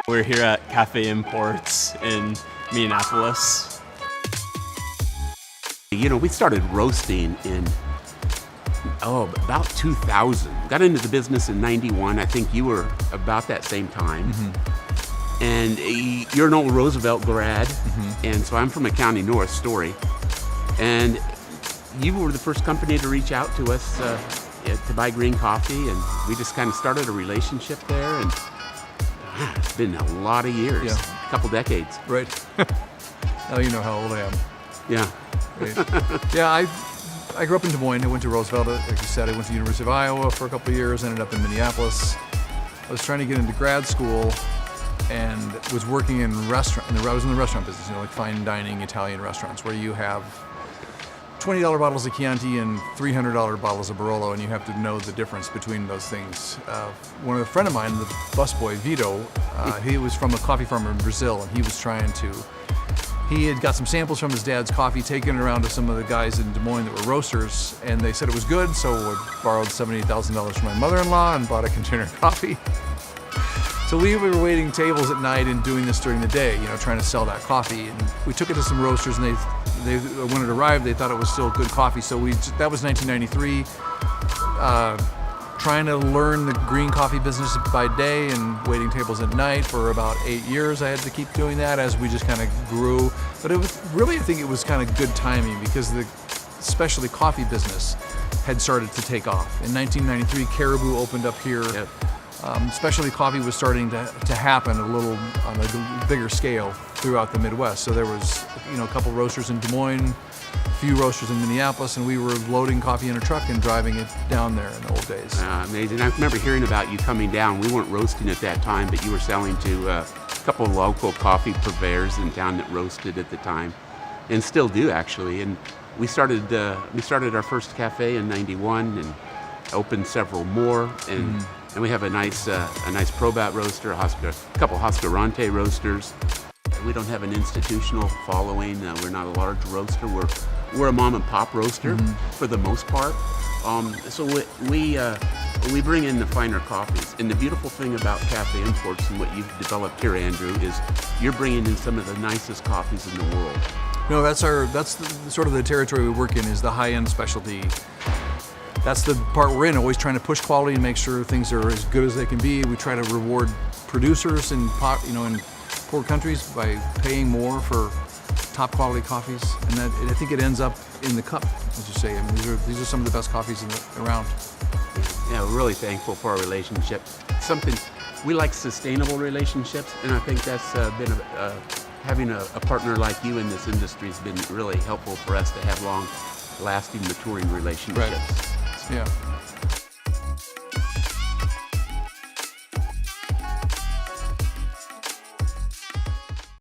We're here at Cafe Imports in Minneapolis. You know, we started roasting in, about 2000. Got into the business in 91. I think you were about that same time. And you're an old Roosevelt grad, and so I'm from a county north, Story. And you were the first company to reach out to us to buy green coffee, and we just kind of started a relationship there, and it's been a lot of years, a couple decades. Right. Now you know how old I am. Yeah. Right. Yeah, I grew up in Des Moines. I went to Roosevelt, like you said. I went to the University of Iowa for a couple of years, ended up in Minneapolis. I was trying to get into grad school and was working in restaurant. I was in the restaurant business, like fine dining Italian restaurants, where you have $20 bottles of Chianti and $300 bottles of Barolo, and you have to know the difference between those things. A friend of mine, the busboy Vito, he was from a coffee farm in Brazil, and he had got some samples from his dad's coffee, taken it around to some of the guys in Des Moines that were roasters, and they said it was good, so I borrowed $78,000 from my mother-in-law and bought a container of coffee. So we were waiting tables at night and doing this during the day, trying to sell that coffee. And we took it to some roasters, and they when it arrived, they thought it was still good coffee. So that was 1993. Trying to learn the green coffee business by day and waiting tables at night for about 8 years. I had to keep doing that as we just kind of grew. But it was really, I think it was kind of good timing because the specialty coffee business had started to take off. In 1993, Caribou opened up here. Yep. Specialty coffee was starting to happen a little on a bigger scale throughout the Midwest. So there was, a couple roasters in Des Moines, a few roasters in Minneapolis, and we were loading coffee in a truck and driving it down there in the old days. Amazing. I remember hearing about you coming down. We weren't roasting at that time, but you were selling to a couple of local coffee purveyors in town that roasted at the time, and still do actually. And we started our first cafe in '91 and opened several more. And we have a nice Probat roaster, a couple Onte Roasters. We don't have an institutional following. We're not a large roaster. We're a mom and pop roaster for the most part. So we bring in the finer coffees. And the beautiful thing about Cafe Imports and what you've developed here, Andrew, is you're bringing in some of the nicest coffees in the world. No, that's sort of the territory we work in, is the high-end specialty. That's the part we're in, always trying to push quality and make sure things are as good as they can be. We try to reward producers in poor countries by paying more for top quality coffees, and I think it ends up in the cup, as you say. I mean, these are some of the best coffees around. Yeah, we're really thankful for our relationship. We like sustainable relationships, and I think that's been having a partner like you in this industry has been really helpful for us to have long-lasting, maturing relationships. Right. Yeah.